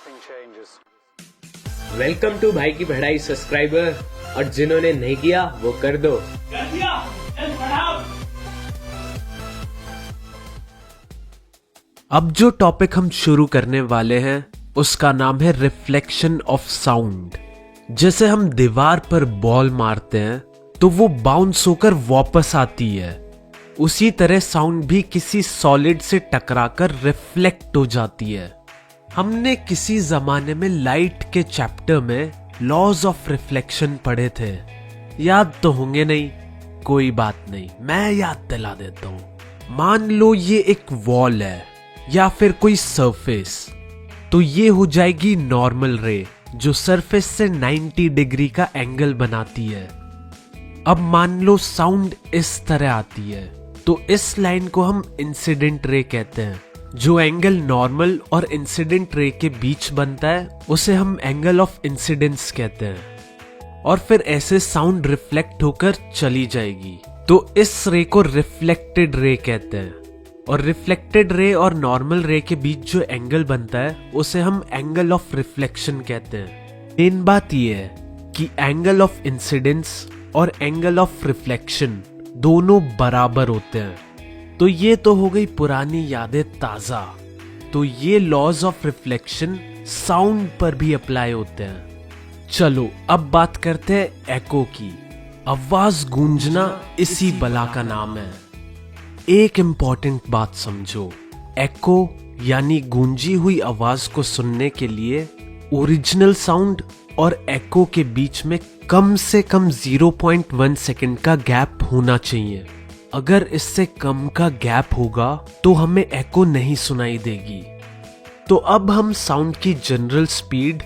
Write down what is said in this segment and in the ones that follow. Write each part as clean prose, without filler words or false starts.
nothing changes. Welcome to भाई की पढ़ाई सब्सक्राइबर, और जिन्होंने नहीं किया वो कर दो। कर दिया, चल पढ़ाओ। अब जो टॉपिक हम शुरू करने वाले हैं उसका नाम है रिफ्लेक्शन ऑफ साउंड। जैसे हम दीवार पर बॉल मारते हैं तो वो बाउंस होकर वापस आती है, उसी तरह साउंड भी किसी सॉलिड से टकराकर रिफ्लेक्ट हो जाती है। हमने किसी जमाने में लाइट के चैप्टर में लॉज ऑफ रिफ्लेक्शन पढ़े थे, याद तो होंगे नहीं, कोई बात नहीं, मैं याद दिला देता हूं। मान लो ये एक वॉल है या फिर कोई सरफेस, तो ये हो जाएगी नॉर्मल रे जो सरफेस से 90 डिग्री का एंगल बनाती है। अब मान लो साउंड इस तरह आती है, तो इस लाइन को हम इंसिडेंट रे कहते हैं। जो एंगल नॉर्मल और इंसिडेंट रे के बीच बनता है उसे हम एंगल ऑफ इंसिडेंस कहते हैं। और फिर ऐसे साउंड रिफ्लेक्ट होकर चली जाएगी, तो इस रे को रिफ्लेक्टेड रे कहते हैं। और रिफ्लेक्टेड रे और नॉर्मल रे के बीच जो एंगल बनता है उसे हम एंगल ऑफ रिफ्लेक्शन कहते हैं। मेन बात यह है कि एंगल ऑफ इंसिडेंस और एंगल ऑफ रिफ्लेक्शन दोनों बराबर होते हैं। तो ये तो हो गई पुरानी यादें ताजा। तो ये लॉज ऑफ रिफ्लेक्शन साउंड पर भी अप्लाई होते हैं। चलो अब बात करते हैं एको की। आवाज गूंजना इसी बला का नाम है। एक इंपॉर्टेंट बात समझो, एको यानी गूंजी हुई आवाज को सुनने के लिए ओरिजिनल साउंड और एको के बीच में कम से कम 0.1 सेकंड का गैप होना चाहिए। अगर इससे कम का गैप होगा तो हमें एको नहीं सुनाई देगी। तो अब हम साउंड की जनरल स्पीड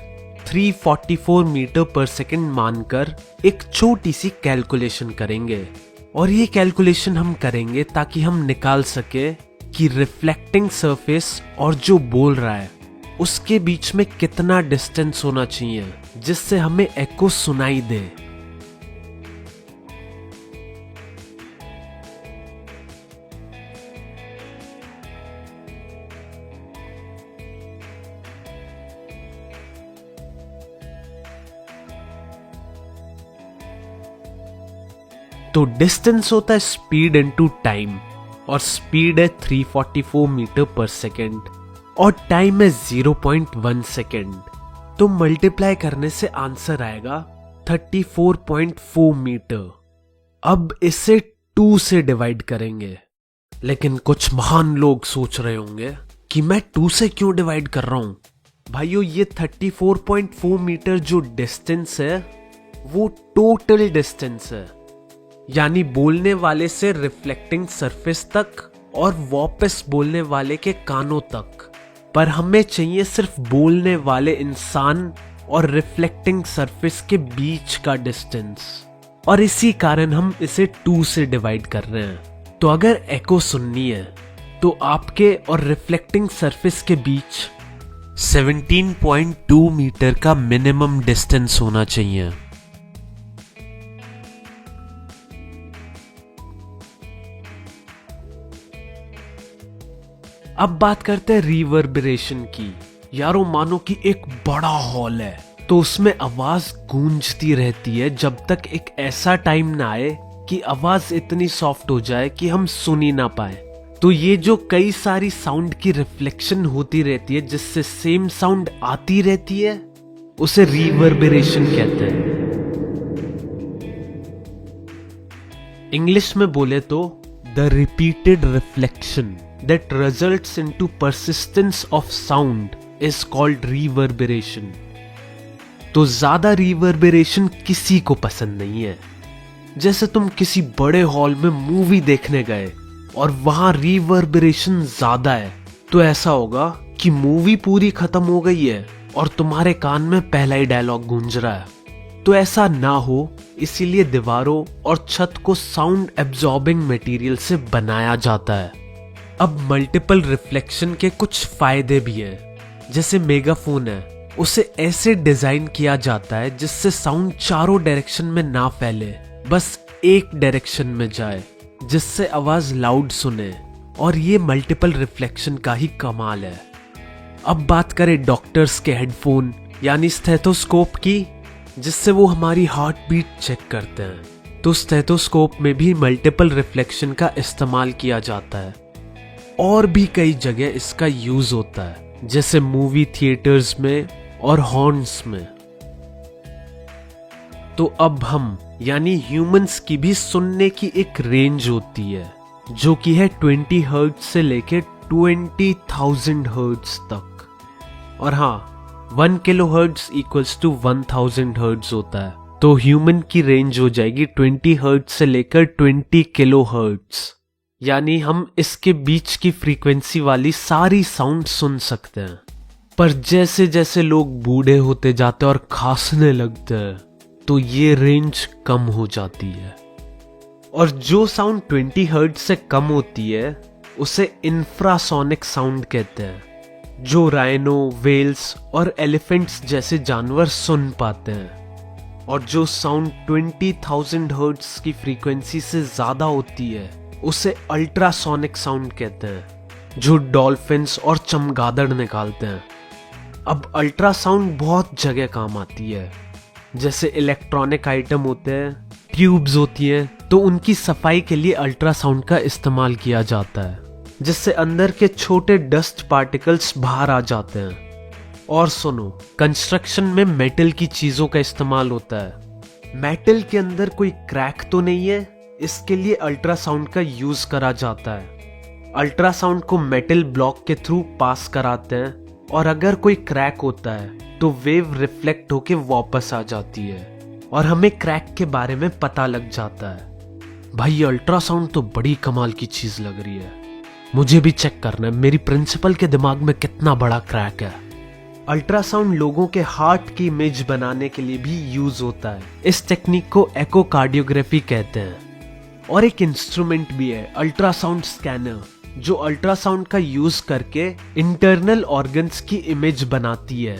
344 मीटर पर सेकंड मानकर एक छोटी सी कैलकुलेशन करेंगे। और ये कैलकुलेशन हम करेंगे ताकि हम निकाल सके कि रिफ्लेक्टिंग सरफेस और जो बोल रहा है उसके बीच में कितना डिस्टेंस होना चाहिए जिससे हमें एको सुनाई दे। तो डिस्टेंस होता है स्पीड इनटू टाइम, और स्पीड है 344 मीटर पर सेकेंड और टाइम है 0.1 सेकेंड। तो मल्टीप्लाई करने से आंसर आएगा 34.4 मीटर। अब इसे 2 से डिवाइड करेंगे, लेकिन कुछ महान लोग सोच रहे होंगे कि मैं 2 से क्यों डिवाइड कर रहा हूं। भाइयों, ये 34.4 मीटर जो डिस्टेंस है वो टोटल डिस्टेंस है, यानी बोलने वाले से रिफ्लेक्टिंग सरफेस तक और वापस बोलने वाले के कानों तक। पर हमें चाहिए सिर्फ बोलने वाले इंसान और रिफ्लेक्टिंग सरफेस के बीच का डिस्टेंस, और इसी कारण हम इसे 2 से डिवाइड कर रहे हैं। तो अगर एको सुननी है तो आपके और रिफ्लेक्टिंग सरफेस के बीच 17.2 मीटर का मिनिमम डिस्टेंस होना चाहिए। अब बात करते हैं रिवर्बरेशन की। यारों, मानो कि एक बड़ा हॉल है, तो उसमें आवाज गूंजती रहती है जब तक एक ऐसा टाइम ना आए कि आवाज इतनी सॉफ्ट हो जाए कि हम सुन ही ना पाए। तो ये जो कई सारी साउंड की रिफ्लेक्शन होती रहती है जिससे सेम साउंड आती रहती है, उसे रिवर्बरेशन कहते हैं। इंग्लिश में बोले तो the repeated reflection that results into persistence of sound is called reverberation। तो ज्यादा रिवर्बरेशन किसी को पसंद नहीं है। जैसे तुम किसी बड़े हॉल में मूवी देखने गए और वहां रिवर्बरेशन ज्यादा है, तो ऐसा होगा कि मूवी पूरी खत्म हो गई है और तुम्हारे कान में पहला ही डायलॉग गूंज रहा है। तो ऐसा ना हो, इसीलिए दीवारों और छत को साउंड एब्जॉर्बिंग मटेरियल से बनाया जाता है। अब मल्टीपल रिफ्लेक्शन के कुछ फायदे भी हैं। जैसे मेगाफोन है, उसे ऐसे डिजाइन किया जाता है जिससे साउंड चारों डायरेक्शन में ना फैले, बस एक डायरेक्शन में जाए, जिससे आवाज लाउड सुने। और ये मल्टीपल रिफ्लेक्शन का ही कमाल है। अब बात करें डॉक्टर्स के हेडफोन यानी स्टेथोस्कोप की, जिससे वो हमारी हार्ट बीट चेक करते हैं। तो स्टेथोस्कोप में भी मल्टीपल रिफ्लेक्शन का इस्तेमाल किया जाता है और भी कई जगह इसका यूज होता है, जैसे मूवी थिएटर्स में और हॉर्न्स में। तो अब हम यानी ह्यूमंस की भी सुनने की एक रेंज होती है, जो कि है 20 हर्ट्ज से लेके 20,000 हर्ट्ज तक। और हाँ, 1 kilo hertz equals to 1000 hertz होता है। तो ह्यूमन की रेंज हो जाएगी 20 हर्ट्ज से लेकर 20 किलो हर्ट्ज, यानी हम इसके बीच की फ्रीक्वेंसी वाली सारी साउंड सुन सकते हैं। पर जैसे जैसे लोग बूढ़े होते जाते हैं और खांसने लगते हैं, तो ये रेंज कम हो जाती है। और जो साउंड 20 हर्ट्ज से कम होती है उसे इंफ्रासोनिक साउंड कहते हैं, जो राइनो, वेल्स और एलिफेंट्स जैसे जानवर सुन पाते हैं। और जो साउंड 20,000 हर्ट्ज की फ्रीक्वेंसी से ज्यादा होती है उसे अल्ट्रासोनिक साउंड कहते हैं, जो डॉल्फिन्स और चमगादड़ निकालते हैं। अब अल्ट्रासाउंड बहुत जगह काम आती है, जैसे इलेक्ट्रॉनिक आइटम होते हैं, ट्यूब्स होती हैं, तो उनकी सफाई के लिए अल्ट्रासाउंड का इस्तेमाल किया जाता है, जिससे अंदर के छोटे डस्ट पार्टिकल्स बाहर आ जाते हैं। और सुनो, कंस्ट्रक्शन में मेटल की चीजों का इस्तेमाल होता है। मेटल के अंदर कोई क्रैक तो नहीं है, इसके लिए अल्ट्रासाउंड का यूज करा जाता है। अल्ट्रासाउंड को मेटल ब्लॉक के थ्रू पास कराते हैं और अगर कोई क्रैक होता है तो वेव रिफ्लेक्ट होके वापस आ जाती है और हमें क्रैक के बारे में पता लग जाता है। भाई अल्ट्रासाउंड तो बड़ी कमाल की चीज लग रही है, मुझे भी चेक करना है मेरी प्रिंसिपल के दिमाग में कितना बड़ा क्रैक है। अल्ट्रासाउंड लोगों के हार्ट की इमेज बनाने के लिए भी यूज होता है। इस टेक्निक को एकोकार्डियोग्राफी कहते हैं। और एक इंस्ट्रूमेंट भी है, अल्ट्रासाउंड स्कैनर, जो अल्ट्रासाउंड का यूज करके इंटरनल ऑर्गन्स की इमेज बनाती है।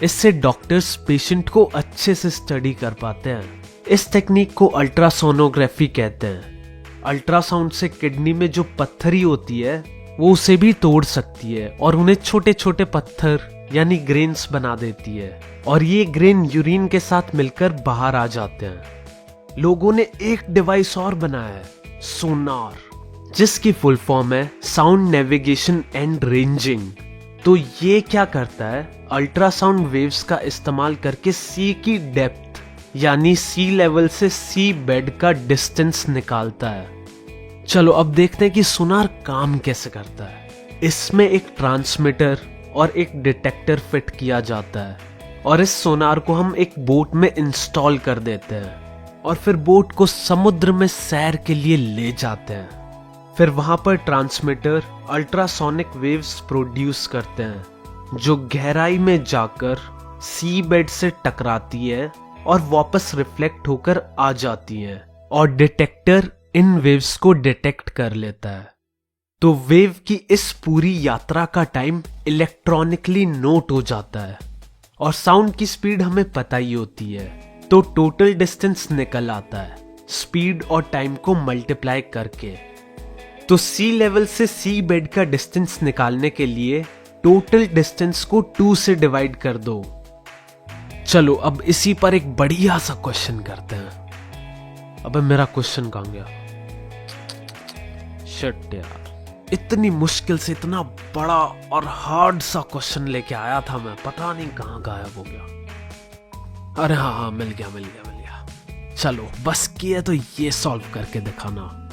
इससे डॉक्टर्स पेशेंट को अच्छे से स्टडी कर पाते हैं। इस टेक्निक को अल्ट्रासोनोग्राफी कहते हैं। अल्ट्रासाउंड से किडनी में जो पत्थरी होती है वो उसे भी तोड़ सकती है और उन्हें छोटे छोटे पत्थर यानी ग्रेन्स बना देती है, और ये ग्रेन यूरिन के साथ मिलकर बाहर आ जाते हैं। लोगों ने एक डिवाइस और बनाया है, सोनार, जिसकी फुल फॉर्म है साउंड नेविगेशन एंड रेंजिंग। तो ये क्या करता है, अल्ट्रासाउंड वेव्स का इस्तेमाल करके सी की डेप्थ यानी सी लेवल से सी बेड का डिस्टेंस निकालता है। चलो अब देखते हैं कि सोनार काम कैसे करता है। इसमें एक ट्रांसमीटर और एक डिटेक्टर फिट किया जाता है और इस सोनार को हम एक बोट में इंस्टॉल कर देते हैं और फिर बोट को समुद्र में सैर के लिए ले जाते हैं। फिर वहां पर ट्रांसमीटर अल्ट्रासोनिक वेव्स प्रोड्यूस करते हैं, जो गहराई में जाकर सी बेड से टकराती है और वापस रिफ्लेक्ट होकर आ जाती है, और डिटेक्टर इन वेव्स को डिटेक्ट कर लेता है। तो वेव की इस पूरी यात्रा का टाइम इलेक्ट्रॉनिकली नोट हो जाता है और साउंड की स्पीड हमें पता ही होती है, तो टोटल डिस्टेंस निकल आता है स्पीड और टाइम को मल्टीप्लाई करके। तो सी लेवल से सी बेड का डिस्टेंस निकालने के लिए टोटल डिस्टेंस को 2 से डिवाइड कर दो। चलो अब इसी पर एक बढ़िया सा क्वेश्चन करते हैं। अबे मेरा क्वेश्चन कहां गया? शिट यार, इतनी मुश्किल से इतना बड़ा और हार्ड सा क्वेश्चन लेके आया था मैं, पता नहीं कहां गायब हो गया। अरे हाँ, मिल गया। चलो बस किया तो ये सॉल्व करके दिखाना।